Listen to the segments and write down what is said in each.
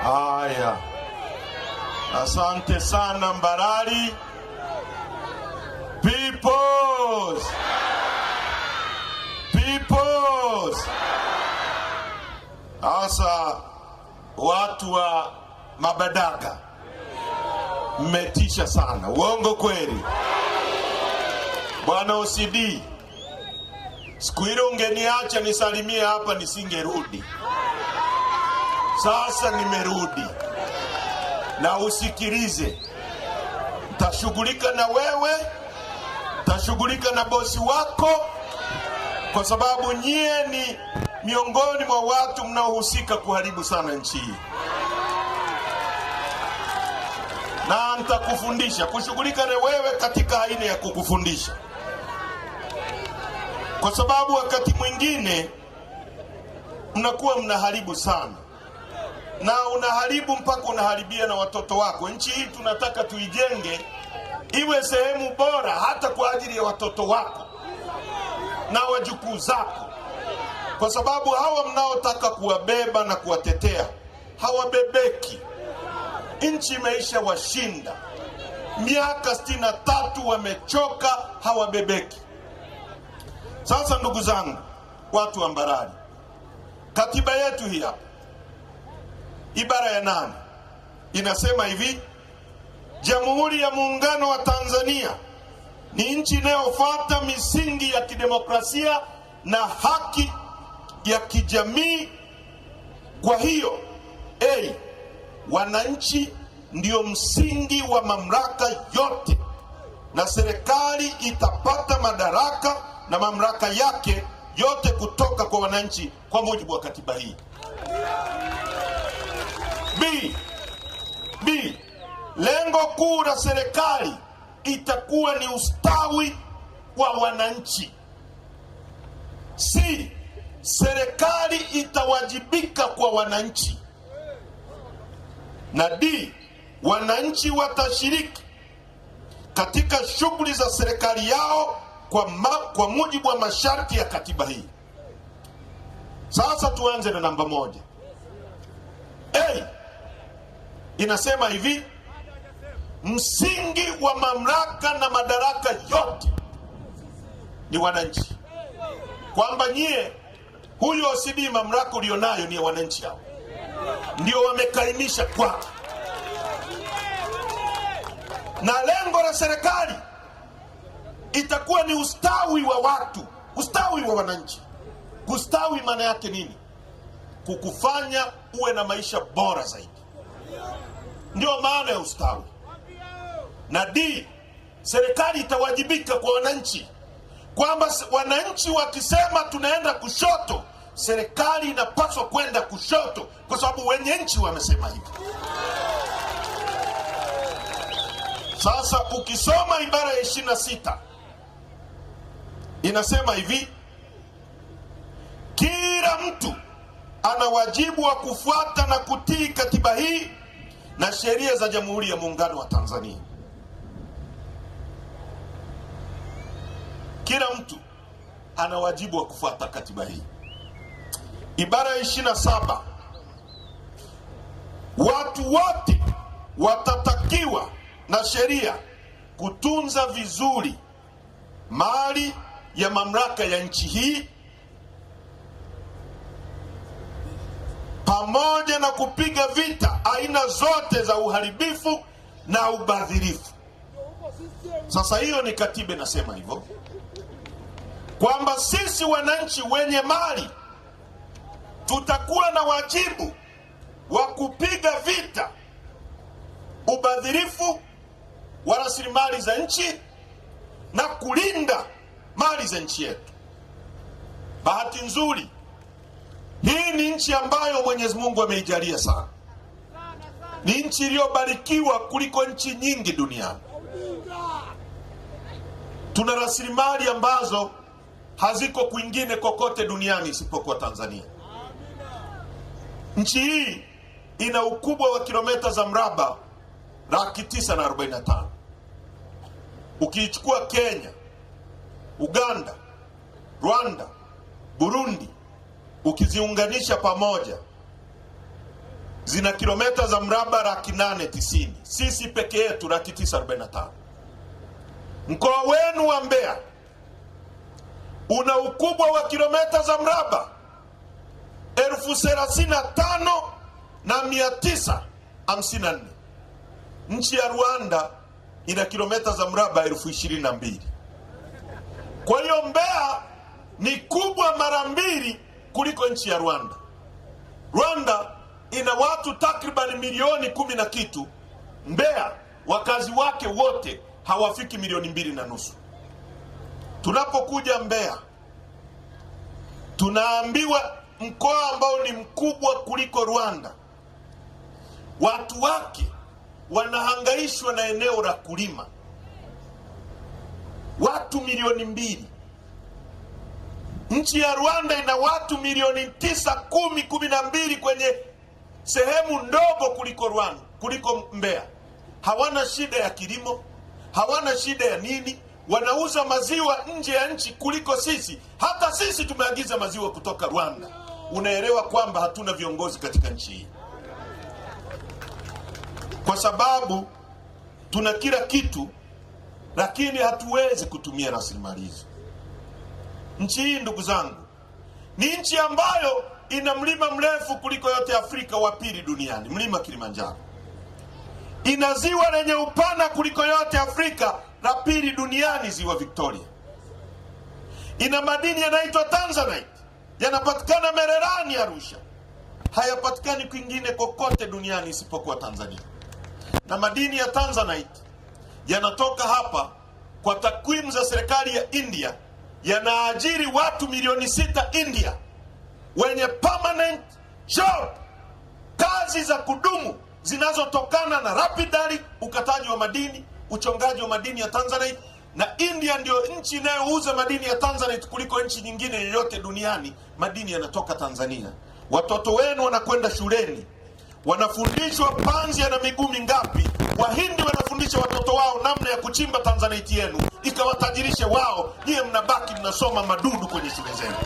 Haya, asante sana Mbarali. Peoples. Asa watu wa Mabadaga mmetisha sana, uongo kweli? Bwana OCD, siku ile ungeniacha nisalimie hapa nisingerudi. Sasa nimerudi, na usikilize, tashughulika na wewe, tashughulika na bosi wako, kwa sababu nyie ni miongoni mwa watu mnaohusika kuharibu sana nchi hii. Na nitakufundisha kushughulika na wewe katika aina ya kukufundisha, kwa sababu wakati mwingine mnakuwa mnaharibu sana, na unaharibu mpaka unaharibia na watoto wako. Nchi hii tunataka tuijenge iwe sehemu bora hata kwa ajili ya watoto wako na wajukuu zako, kwa sababu hawa mnaotaka kuwabeba na kuwatetea hawabebeki. Nchi imeisha washinda, miaka 63 wamechoka, hawabebeki. Sasa ndugu zangu, watu wa Mbarali, katiba yetu hii hapa, ibara ya 8 inasema hivi: Jamhuri ya Muungano wa Tanzania ni nchi inayofuata misingi ya kidemokrasia na haki ya kijamii. Kwa hiyo wananchi ndio msingi wa mamlaka yote, na serikali itapata madaraka na mamlaka yake yote kutoka kwa wananchi kwa mujibu wa katiba hii. B. Lengo kuu la serikali itakuwa ni ustawi wa wananchi. C. Serikali itawajibika kwa wananchi. Na D. Wananchi watashiriki katika shughuli za serikali yao kwa mujibu wa masharti ya katiba hii. Sasa tuanze na namba 1. Inasema hivi: msingi wa mamlaka na madaraka yote ni wananchi. Kwamba nyie, huyo OCD, mamlaka ulionayo ni wananchi, hao ndio wamekainisha kwake. Na lengo la serikali itakuwa ni ustawi wa watu, ustawi wa wananchi. Kustawi maana yake nini? Kukufanya uwe na maisha bora zaidi, ndio maana ya ustawi. Na D, serikali itawajibika kwa wananchi, kwamba wananchi wakisema tunaenda kushoto, serikali inapaswa kwenda kushoto, kwa sababu wenye nchi wamesema hivi. Sasa ukisoma ibara ya 26 inasema hivi: kila mtu ana wajibu wa kufuata na kutii katiba hii na sheria za Jamhuri ya Muungano wa Tanzania. Kila mtu ana wajibu wa kufuata katiba hii. Ibara ya 27, watu wote watatakiwa na sheria kutunza vizuri mali ya mamlaka ya nchi hii, pamoja na kupiga vita aina zote za uharibifu na ubadhirifu. Sasa hiyo ni katiba inasema hivyo, kwamba sisi wananchi wenye mali tutakuwa na wajibu wa kupiga vita ubadhirifu wa rasilimali za nchi na kulinda mali za nchi yetu. Bahati nzuri, hii ni nchi ambayo Mwenyezi Mungu ameijalia sana. Ni nchi iliyobarikiwa kuliko nchi nyingi duniani. Tuna rasilimali ambazo haziko kwingine kokote duniani isipokuwa Tanzania. Nchi hii ina ukubwa wa kilomita za mraba 945,000. Ukiichukua Kenya, Uganda, Rwanda, Burundi, ukiziunganisha pamoja, zina kilomita za mraba 890,000. Sisi peke yetu 945,000. Mkoa wenu wa Mbeya una ukubwa wa kilomita za mraba 35,954. Nchi ya Rwanda ina kilomita za mraba 22,000. Kwa hiyo Mbeya ni kubwa mara 2 kuliko nchi ya Rwanda. Rwanda ina watu takriban milioni 10 na kitu. Mbeya wakazi wake wote hawafiki milioni 2.5. Tunapokuja Mbeya tunaambiwa mkoa ambao ni mkubwa kuliko Rwanda, watu wake wanahangaishwa na eneo la kulima. Watu milioni 2. Nchi ya Rwanda ina watu milioni 9, 10, 12 kwenye sehemu ndogo kuliko Rwanda, kuliko Mbeya. Hawana shida ya kilimo, hawana shida ya nini, wanauza maziwa nje ya nchi kuliko sisi. Hata sisi tumeagiza maziwa kutoka Rwanda. Unaelewa kwamba hatuna viongozi katika nchi hii, kwa sababu tuna kila kitu, lakini hatuwezi kutumia rasilimali hizo. Nchi hii, ndugu zangu, ni nchi ambayo ina mlima mrefu kuliko yote Afrika, wa pili duniani, mlima Kilimanjaro. Ina ziwa lenye upana kuliko yote Afrika, la pili duniani, ziwa Victoria. Ina madini yanaitwa Tanzanite, yanapatikana Mererani, Arusha. Hayapatikani kwingine kokote duniani isipokuwa Tanzania. Na madini ya Tanzanite yanatoka hapa. Kwa takwimu za serikali ya India, yanaajiri watu milioni 6 India, wenye permanent job, kazi za kudumu zinazotokana na rapidly ukataji wa madini, uchongaji wa madini ya Tanzanite. Na India ndio nchi inayouza madini ya Tanzanite kuliko nchi nyingine yoyote duniani. Madini yanatoka Tanzania. Watoto wenu wanakwenda shuleni, wanafundishwa panzi yana miguu mingapi. Wahindi wanafundisha watoto wao namna ya kuchimba Tanzanite yenu ikawatajirishe wao. Nyie mnabaki mnasoma madudu kwenye shule zenu.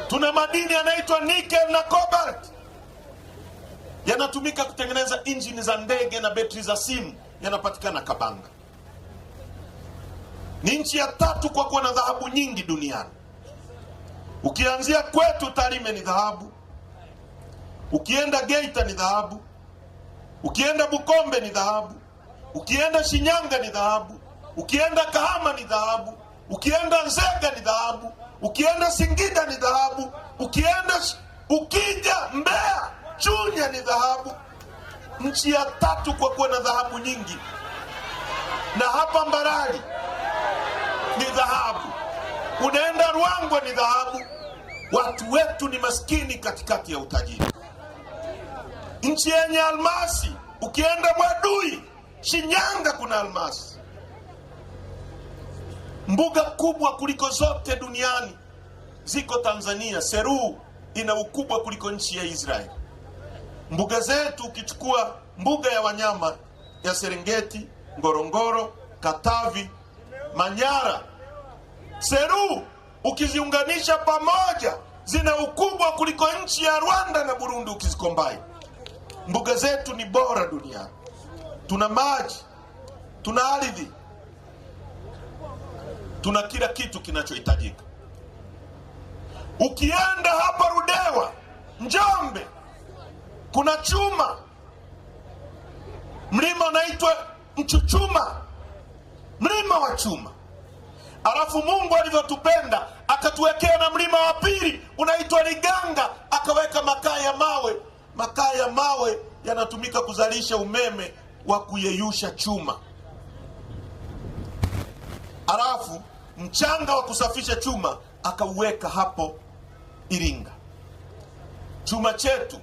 Tuna madini yanaitwa nickel na cobalt, yanatumika kutengeneza injini za ndege na betri za simu, yanapatikana Kabanga. Ni nchi ya 3 kwa kuwa na dhahabu nyingi duniani. Ukianzia kwetu Tarime ni dhahabu, ukienda Geita ni dhahabu, ukienda Bukombe ni dhahabu, ukienda Shinyanga ni dhahabu, ukienda Kahama ni dhahabu, ukienda Nzega ni dhahabu, ukienda Singida ni dhahabu, ukija Mbeya, Chunya ni dhahabu. Nchi ya 3 kwa kuwa na dhahabu nyingi. Na hapa Mbarali ni dhahabu, unaenda Ruangwa ni dhahabu. Watu wetu ni maskini katikati ya utajiri. Nchi yenye almasi, ukienda Mwadui, Shinyanga kuna almasi. Mbuga kubwa kuliko zote duniani ziko Tanzania. Seru ina ukubwa kuliko nchi ya Israeli. Mbuga zetu, ukichukua mbuga ya wanyama ya Serengeti, Ngorongoro, Katavi, Manyara, Seru, ukiziunganisha pamoja zina ukubwa kuliko nchi ya Rwanda na Burundi ukizikombai. Mbuga zetu ni bora duniani. Tuna maji, tuna ardhi, tuna kila kitu kinachohitajika. Ukienda hapa Rudewa, Njombe, kuna chuma, mlima unaitwa Mchuchuma, mlima wa chuma. Alafu Mungu alivyotupenda akatuwekea na mlima wa pili unaitwa Liganga, akaweka makaa ya mawe. Makaa ya mawe yanatumika kuzalisha umeme wa kuyeyusha chuma. Alafu mchanga wa kusafisha chuma akauweka hapo Iringa. Chuma chetu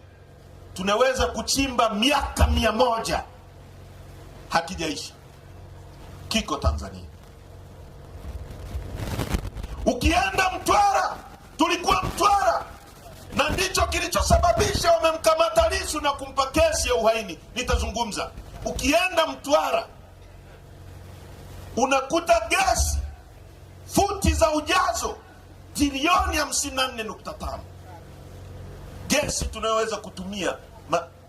tunaweza kuchimba miaka 100 hakijaisha, kiko Tanzania. Ukienda Mtwara, tulikuwa Mtwara, na ndicho kilichosababisha wamemkamata Lissu na kumpa kesi ya uhaini. Nitazungumza. Ukienda Mtwara unakuta gesi futi za ujazo trilioni 54.5. gesi tunayoweza kutumia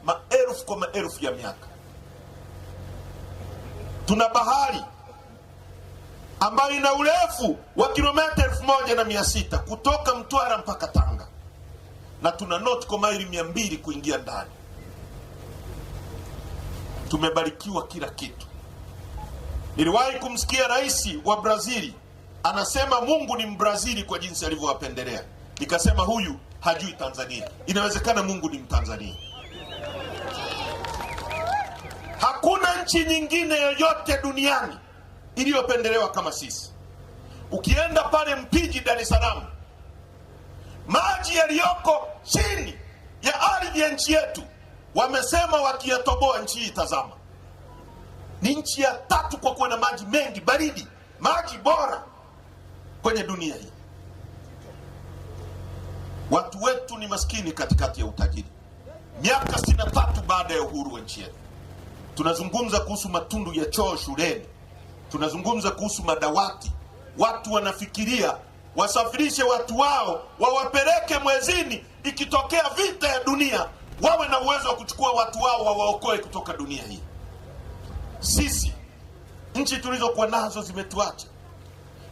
maelfu kwa maelfu ya miaka. Tuna bahari ambayo ina urefu wa kilomita 1600 kutoka Mtwara mpaka Tanga, na tuna nautical maili 200 kuingia ndani. Tumebarikiwa kila kitu. Niliwahi kumsikia rais wa Brazili anasema Mungu ni Mbrazili kwa jinsi alivyowapendelea. Nikasema huyu hajui Tanzania. Inawezekana Mungu ni Mtanzania. Hakuna nchi nyingine yoyote duniani iliyopendelewa kama sisi. Ukienda pale Mpiji, Dar es Salaam, maji yaliyoko chini ya ardhi ya nchi yetu wamesema wakiyatoboa nchi hii, tazama, ni nchi ya 3 kwa kuwa na maji mengi baridi, maji bora kwenye dunia hii. Watu wetu ni maskini katikati ya utajiri. Miaka 63 baada ya uhuru wa nchi yetu, tunazungumza kuhusu matundu ya choo shuleni, tunazungumza kuhusu madawati. Watu wanafikiria wasafirishe watu wao wawapeleke mwezini, ikitokea vita ya dunia wawe na uwezo wa kuchukua watu wao wawaokoe kutoka dunia hii. Sisi nchi tulizokuwa nazo zimetuacha.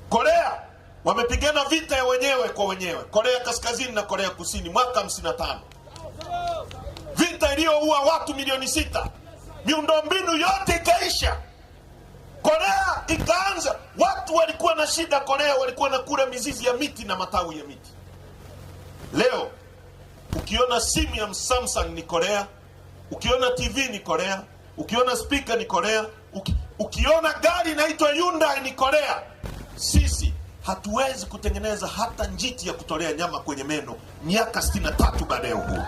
Korea wamepigana vita ya wenyewe kwa wenyewe, Korea Kaskazini na Korea Kusini, mwaka 55, vita iliyoua watu milioni 6. Miundombinu yote ikaisha, Korea ikaanza. Watu walikuwa na shida Korea, walikuwa na kula mizizi ya miti na matawi ya miti. Leo ukiona simu ya Samsung ni Korea, ukiona TV ni Korea, ukiona speaker ni Korea, ukiona gari inaitwa Hyundai ni Korea. Sisi hatuwezi kutengeneza hata njiti ya kutolea nyama kwenye meno miaka 63 baada ya uhuru.